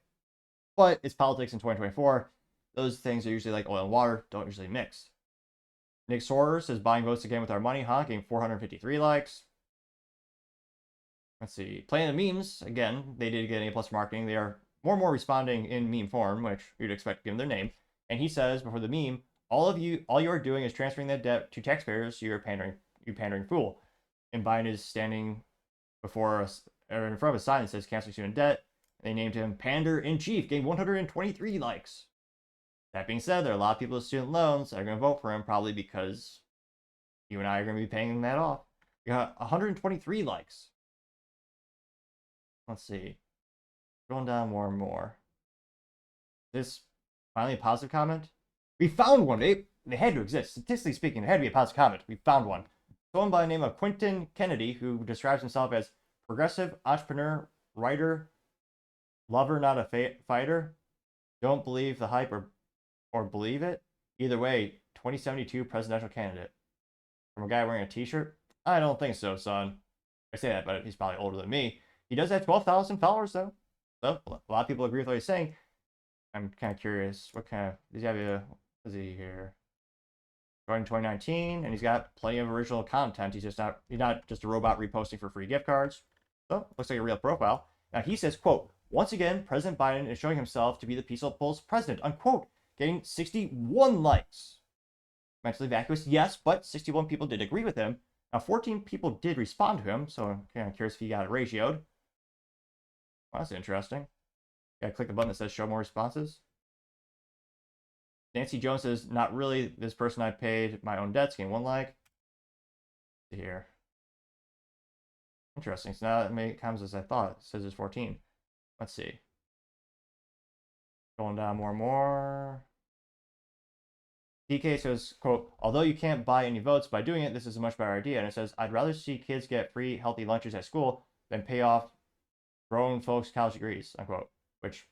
But it's politics in 2024. Those things are usually like oil and water, don't usually mix. Nick Soros says, buying votes again with our money, huh? Getting 453 likes. Let's see. Playing the memes, again, they did get an A+ marketing. They are more and more responding in meme form, which you'd expect given their name. And he says, before the meme, all you are doing is transferring that debt to taxpayers, so you're you pandering fool. And Biden is standing before us, or in front of a sign that says cancel student debt. They named him Pander in Chief, getting 123 likes. That being said, there are a lot of people with student loans that are going to vote for him, probably because you and I are going to be paying that off. You got 123 likes. Let's see. Going down more and more. This finally a positive comment? We found one. They had to exist. Statistically speaking, it had to be a positive comment. We found one. Someone by the name of Quentin Kennedy, who describes himself as progressive, entrepreneur, writer, lover, not a fighter. Don't believe the hype or believe it. Either way, 2072 presidential candidate. From a guy wearing a t-shirt? I don't think so, son. I say that, but he's probably older than me. He does have 12,000 followers, though. So, a lot of people agree with what he's saying. I'm kind of curious. What kind of... Does he have a... What is he here? Joined in 2019, and he's got plenty of original content. He's not just a robot reposting for free gift cards. So, looks like a real profile. Now, he says, quote, once again, President Biden is showing himself to be the peaceful president, unquote, getting 61 likes. Mentally vacuous, yes, but 61 people did agree with him. Now, 14 people did respond to him, so I'm kind of curious if he got it ratioed. Well, that's interesting. Gotta click the button that says show more responses. Nancy Jones says, not really this person I paid my own debts, getting 1 like. Here. Interesting. So now it many comments as I thought. It says there's 14. Let's see. Going down more and more. DK says, quote, although you can't buy any votes by doing it, this is a much better idea. And it says, I'd rather see kids get free, healthy lunches at school than pay off grown folks' college degrees, unquote. Which,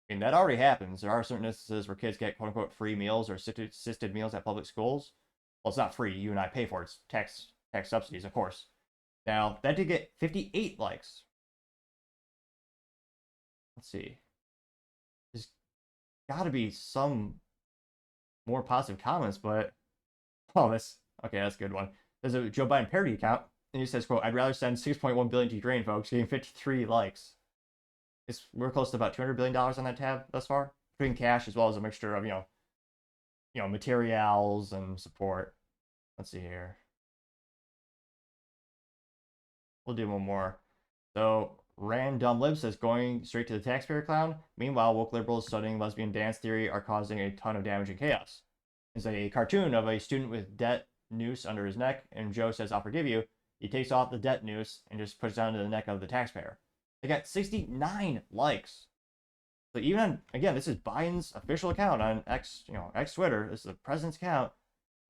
I mean, that already happens. There are certain instances where kids get, quote unquote, free meals or assisted meals at public schools. Well, it's not free. You and I pay for it. It's tax subsidies, of course. Now, that did get 58 likes. Let's see. There's got to be some more positive comments, but... Oh, that's a good one. There's a Joe Biden parody account, and he says, quote, I'd rather send $6.1 billion to Ukraine, folks, getting 53 likes. We're close to about $200 billion on that tab thus far, between cash as well as a mixture of, materials and support. Let's see here. We'll do one more. So, Random Lib says, going straight to the taxpayer clown. Meanwhile, woke liberals studying lesbian dance theory are causing a ton of damage and chaos. It's a cartoon of a student with debt noose under his neck, and Joe says, I'll forgive you. He takes off the debt noose and just puts it down to the neck of the taxpayer. They got 69 likes. So even on, again, this is Biden's official account on X Twitter. This is the president's account.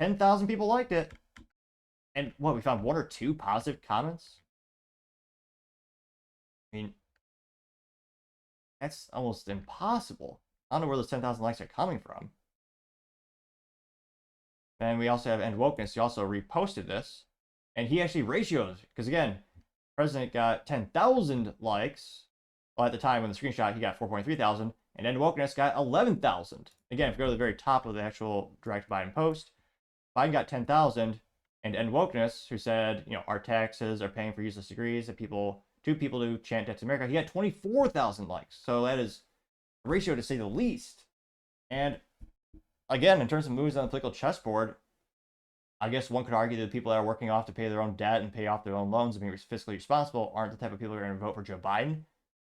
10,000 people liked it. And what, we found 1 or 2 positive comments? I mean, that's almost impossible. I don't know where those 10,000 likes are coming from. And we also have End Wokeness. He also reposted this. And he actually ratioed, because again, President got 10,000 likes. Well, at the time when the screenshot, he got 4.3 thousand. And End Wokeness got 11,000. Again, if you go to the very top of the actual direct Biden post, Biden got 10,000. And End Wokeness, who said, our taxes are paying for useless degrees, that two people to chant debt to America, he got 24,000 likes. So that is a ratio to say the least. And again, in terms of moves on the political chessboard, I guess one could argue that the people that are working off to pay their own debt and pay off their own loans and being fiscally responsible aren't the type of people who are going to vote for Joe Biden.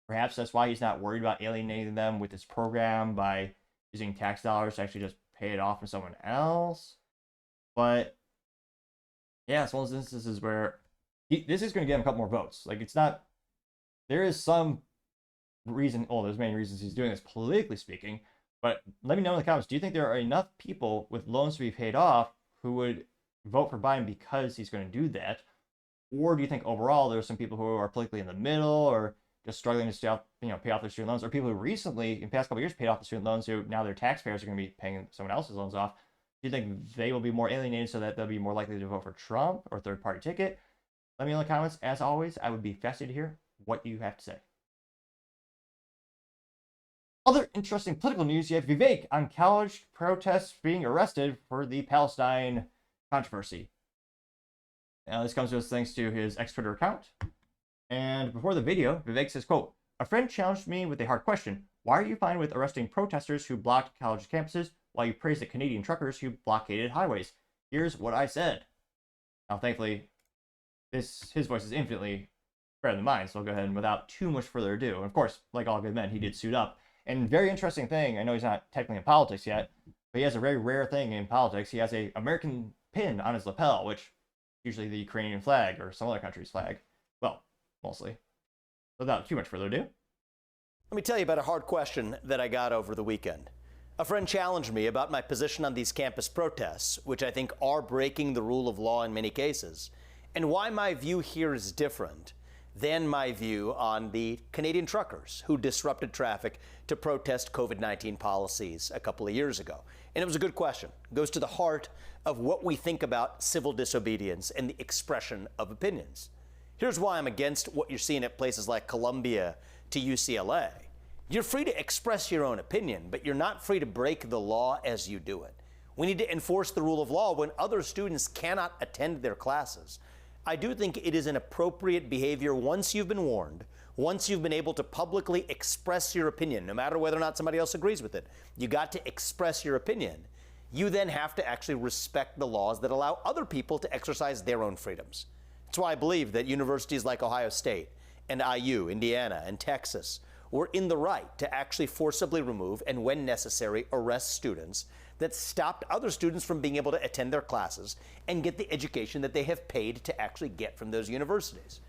Perhaps that's why he's not worried about alienating them with this program by using tax dollars to actually just pay it off from someone else. But yeah, it's one of those instances where this is going to get him a couple more votes. Like, it's not... There is some reason... Oh, there's many reasons he's doing this, politically speaking. But let me know in the comments, do you think there are enough people with loans to be paid off who would vote for Biden because he's going to do that? Or do you think overall there are some people who are politically in the middle or just struggling to stay off, pay off their student loans, or people who recently, in the past couple of years, paid off the student loans who now their taxpayers are going to be paying someone else's loans off? Do you think they will be more alienated so that they'll be more likely to vote for Trump or third-party ticket? Let me know in the comments. As always, I would be fascinated to hear what you have to say. Other interesting political news, you have Vivek on college protests being arrested for the Palestine controversy. Now, this comes to us thanks to his X-Twitter account. And before the video, Vivek says, quote, a friend challenged me with a hard question. Why are you fine with arresting protesters who blocked college campuses while you praise the Canadian truckers who blockaded highways? Here's what I said. Now, thankfully, his voice is infinitely better than mine, so I'll go ahead and without too much further ado. And of course, like all good men, he did suit up. And very interesting thing, I know he's not technically in politics yet, but he has a very rare thing in politics. He has a American pin on his lapel, which is usually the Ukrainian flag or some other country's flag. Well, mostly. Without too much further ado. Let me tell you about a hard question that I got over the weekend. A friend challenged me about my position on these campus protests, which I think are breaking the rule of law in many cases, and why my view here is different than my view on the Canadian truckers who disrupted traffic to protest COVID-19 policies a couple of years ago. And it was a good question. It goes to the heart of what we think about civil disobedience and the expression of opinions. Here's why I'm against what you're seeing at places like Columbia to UCLA. You're free to express your own opinion, but you're not free to break the law as you do it. We need to enforce the rule of law when other students cannot attend their classes. I do think it is an appropriate behavior once you've been warned, once you've been able to publicly express your opinion, no matter whether or not somebody else agrees with it. You got to express your opinion. You then have to actually respect the laws that allow other people to exercise their own freedoms. That's why I believe that universities like Ohio State and IU, Indiana, and Texas were in the right to actually forcibly remove and, when necessary, arrest students that stopped other students from being able to attend their classes and get the education that they have paid to actually get from those universities.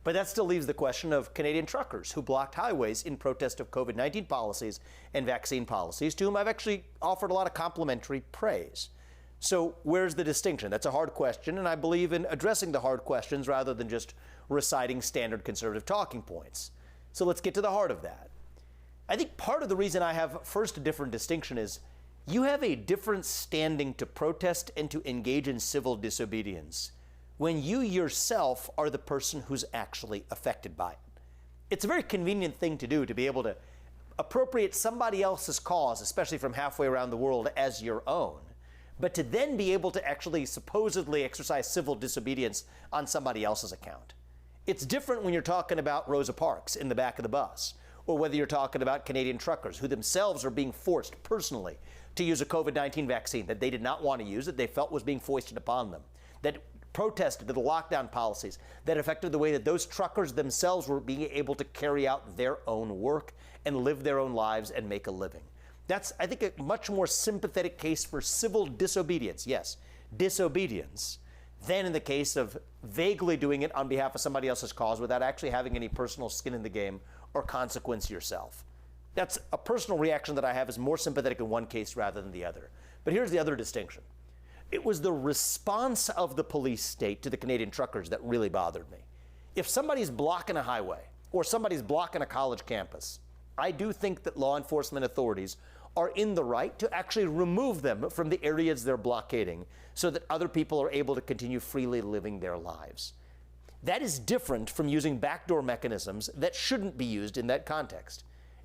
But that still leaves the question of Canadian truckers who blocked highways in protest of COVID-19 policies and vaccine policies, to whom I've actually offered a lot of complimentary praise. So where's the distinction? That's a hard question, and I believe in addressing the hard questions rather than just reciting standard conservative talking points. So let's get to the heart of that. I think part of the reason I have first a different distinction is you have a different standing to protest and to engage in civil disobedience when you yourself are the person who's actually affected by it. It's a very convenient thing to do, to be able to appropriate somebody else's cause, especially from halfway around the world, as your own, but to then be able to actually supposedly exercise civil disobedience on somebody else's account. It's different when you're talking about Rosa Parks in the back of the bus, or whether you're talking about Canadian truckers who themselves are being forced personally to use a COVID-19 vaccine that they did not want to use, that they felt was being foisted upon them, that protested the lockdown policies that affected the way that those truckers themselves were being able to carry out their own work and live their own lives and make a living. That's, I think, a much more sympathetic case for civil disobedience, yes, disobedience, than in the case of vaguely doing it on behalf of somebody else's cause without actually having any personal skin in the game or consequence yourself. That's a personal reaction that I have, is more sympathetic in one case rather than the other. But here's the other distinction. It was the response of the police state to the Canadian truckers that really bothered me. If somebody's blocking a highway or somebody's blocking a college campus, I do think that law enforcement authorities are in the right to actually remove them from the areas they're blockading so that other people are able to continue freely living their lives. That is different from using backdoor mechanisms that shouldn't be used in that context.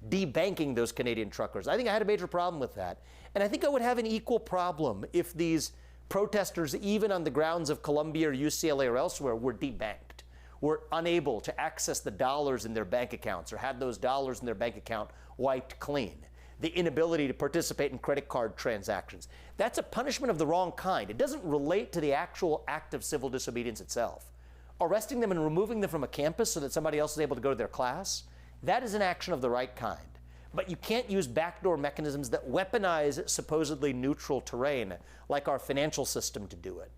Debanking those Canadian truckers, I think I had a major problem with that. And I think I would have an equal problem if these protesters, even on the grounds of Columbia or UCLA or elsewhere, were debanked, were unable to access the dollars in their bank accounts or had those dollars in their bank account wiped clean. The inability to participate in credit card transactions. That's a punishment of the wrong kind. It doesn't relate to the actual act of civil disobedience itself. Arresting them and removing them from a campus so that somebody else is able to go to their class, that is an action of the right kind. But you can't use backdoor mechanisms that weaponize supposedly neutral terrain, like our financial system, to do it.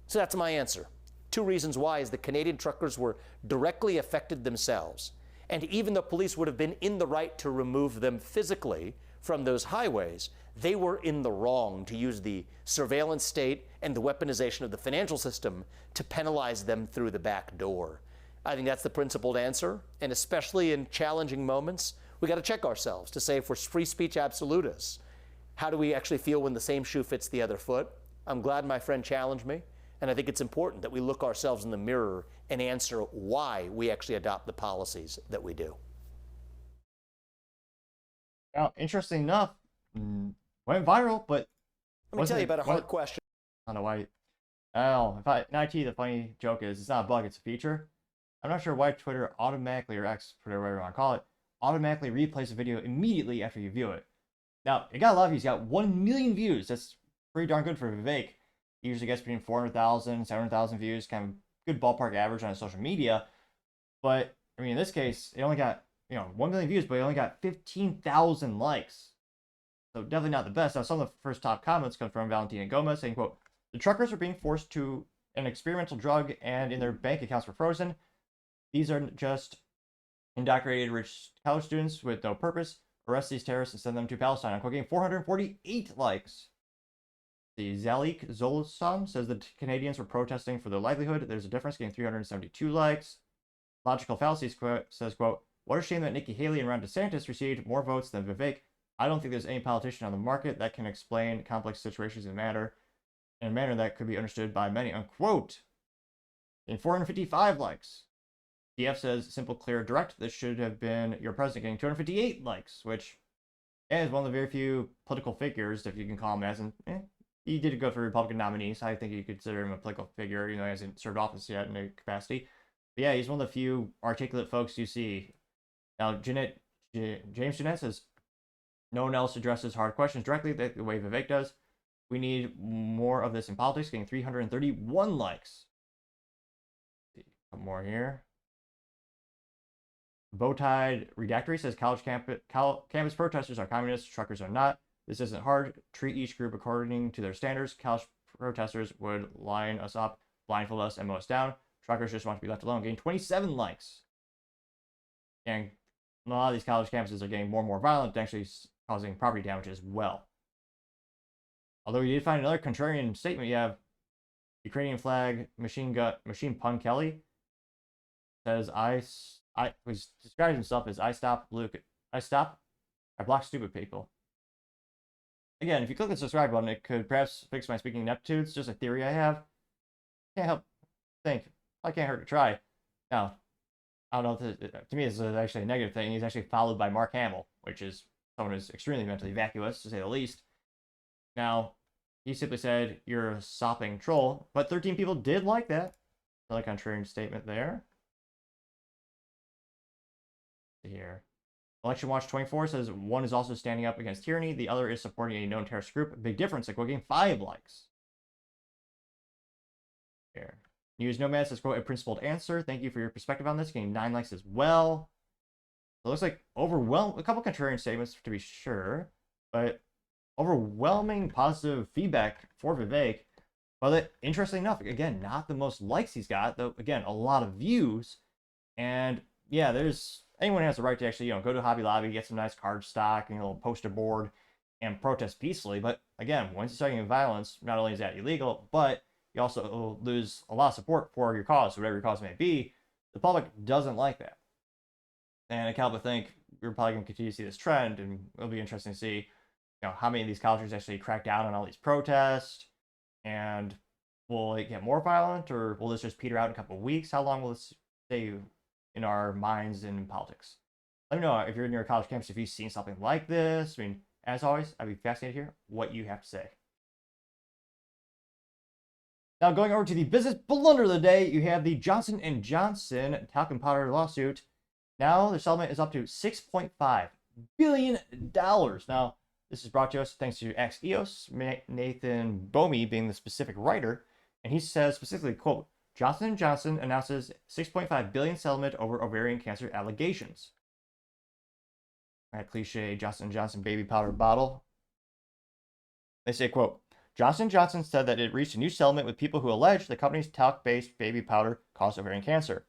So that's my answer. Two reasons why is the Canadian truckers were directly affected themselves. And even though police would have been in the right to remove them physically from those highways, they were in the wrong to use the surveillance state and the weaponization of the financial system to penalize them through the back door. I think that's the principled answer, and especially in challenging moments, we got to check ourselves to say, if we're free speech absolutists, how do we actually feel when the same shoe fits the other foot? I'm glad my friend challenged me, and I think it's important that we look ourselves in the mirror and answer why we actually adopt the policies that we do. Now, interesting enough, went viral, but let me tell you about a hard question. I don't know why. I don't know. In IT, the funny joke is it's not a bug, it's a feature. I'm not sure why Twitter automatically, or X, whatever you want to call it, automatically replays a video immediately after you view it. Now, it got a lot of views. It got 1 million views. That's pretty darn good for Vivek. He usually gets between 400,000 and 700,000 views, kind of good ballpark average on social media. But, I mean, in this case, it only got, 1 million views, but he only got 15,000 likes. So definitely not the best. Now, some of the first top comments come from Valentina Gomez saying, quote, "The truckers are being forced to an experimental drug and in their bank accounts were frozen. These are just indoctrinated rich college students with no purpose. Arrest these terrorists and send them to Palestine." I'm getting 448 likes. The Zalik Zolsan says that Canadians were protesting for their livelihood. There's a difference, getting 372 likes. Logical Fallacies says, quote, "What a shame that Nikki Haley and Ron DeSantis received more votes than Vivek. I don't think there's any politician on the market that can explain complex situations in a manner that could be understood by many," unquote. In 455 likes. DF says, "Simple, clear, direct. This should have been your president," getting 258 likes, which is one of the very few political figures, if you can call him as, and he did go for Republican nominees. So I think you could consider him a political figure, he hasn't served office yet in a capacity. But yeah, he's one of the few articulate folks you see. Now, James Jeanette says, "No one else addresses hard questions directly the way Vivek does. We need more of this in politics," getting 331 likes. Let's see, a couple more here. Bowtied Redactory says, campus protesters are communists, truckers are not. This isn't hard. Treat each group according to their standards. College protesters would line us up, blindfold us, and mow us down. Truckers just want to be left alone," getting 27 likes. And a lot of these college campuses are getting more and more violent, actually causing property damage as well. Although we did find another contrarian statement. You have Ukrainian flag machine pun Kelly says, was describes himself as I block stupid people. Again, if you click the subscribe button, it could perhaps fix my speaking ineptitudes. Just a theory I have. Can't help think. I can't hurt to try. Now, I don't know if this, to me this is actually a negative thing. He's actually followed by Mark Hamill, which is someone who's extremely mentally vacuous, to say the least. Now, he simply said, "You're a sopping troll," but 13 people did like that. Another contrarian statement there. Here. Election Watch 24 says, "One is also standing up against tyranny. The other is supporting a known terrorist group." Big difference. Like, we're getting 5 likes. Here. News Nomad says, quote, "A principled answer. Thank you for your perspective on this." Getting 9 likes as well. It looks like a couple contrarian statements to be sure, but overwhelming positive feedback for Vivek. But interestingly enough, again, not the most likes he's got, though. Again, a lot of views, and yeah, anyone has the right to actually, go to Hobby Lobby, get some nice card stock and a little poster board, and protest peacefully. But again, once you start getting violence, not only is that illegal, but you also lose a lot of support for your cause, whatever your cause may be. The public doesn't like that. And I can't but think we're probably going to continue to see this trend, and it'll be interesting to see, how many of these colleges actually crack down on all these protests, and will it get more violent, or will this just peter out in a couple of weeks? How long will this stay in our minds and in politics? Let me know if you're in your college campus, if you've seen something like this. As always, I'd be fascinated to hear what you have to say. Now, going over to the business blunder of the day, you have the Johnson & Johnson talcum powder lawsuit. Now, the settlement is up to $6.5 billion. Now, this is brought to us thanks to Axios, Nathan Bomey being the specific writer, and he says specifically, quote, "Johnson & Johnson announces $6.5 billion settlement over ovarian cancer allegations." That cliche Johnson & Johnson baby powder bottle. They say, quote, "Johnson & Johnson said that it reached a new settlement with people who allege the company's talc-based baby powder caused ovarian cancer.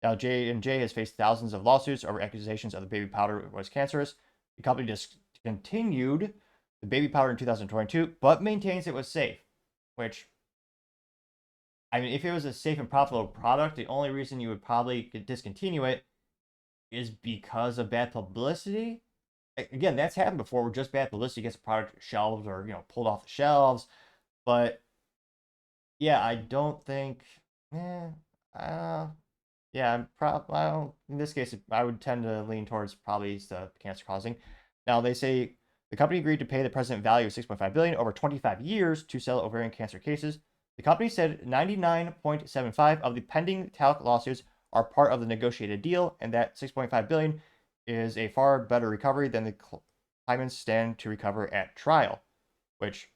Now, J&J has faced thousands of lawsuits over accusations of the baby powder was cancerous. The company discontinued the baby powder in 2022, but maintains it was safe, which, if it was a safe and profitable product, the only reason you would probably discontinue it is because of bad publicity. Again, that's happened before, where just bad publicity gets a product shelved or, pulled off the shelves. But yeah, I don't think, in this case, I would tend to lean towards probably the cancer causing. Now, they say the company agreed to pay the present value of $6.5 billion over 25 years to sell ovarian cancer cases. The company said 99.75 of the pending talc lawsuits are part of the negotiated deal, and that $6.5 billion is a far better recovery than the claimants stand to recover at trial. Which,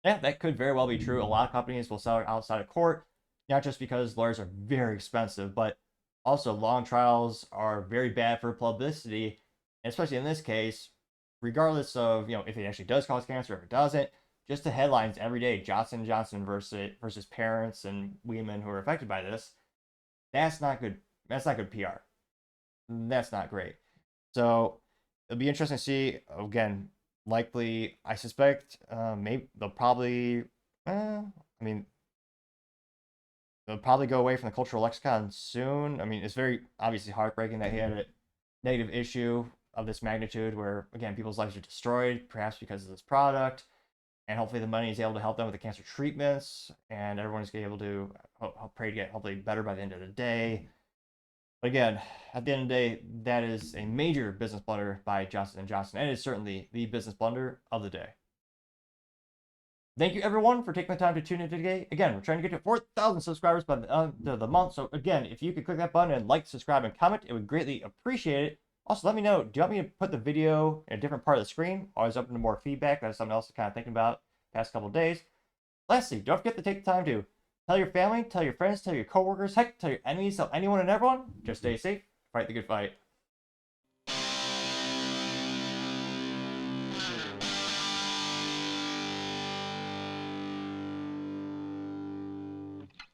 that could very well be true. A lot of companies will sell it outside of court, not just because lawyers are very expensive, but Also, long trials are very bad for publicity, especially in this case, regardless of, if it actually does cause cancer, if it doesn't. Just the headlines every day: Johnson & Johnson versus parents and women who are affected by this. That's not good. That's not good PR. That's not great. So it'll be interesting to see. Again, likely, I suspect, maybe they'll probably. I mean, they'll probably go away from the cultural lexicon soon. I mean, it's very obviously heartbreaking that he had a negative issue of this magnitude where, again, people's lives are destroyed, perhaps because of this product. And hopefully the money is able to help them with the cancer treatments, and everyone's able to pray to get hopefully better by the end of the day. But again, at the end of the day, that is a major business blunder by Johnson & Johnson, and it is certainly the business blunder of the day. Thank you, everyone, for taking the time to tune in today. Again, we're trying to get to 4,000 subscribers by the end of the month. So again, if you could click that button and like, subscribe, and comment, it would greatly appreciate it. Also, let me know, do you want me to put the video in a different part of the screen? Always open to more feedback. That's something else to kind of thinking about the past couple of days. Lastly, don't forget to take the time to tell your family, tell your friends, tell your coworkers, heck, tell your enemies, tell anyone and everyone. Just stay safe, fight the good fight.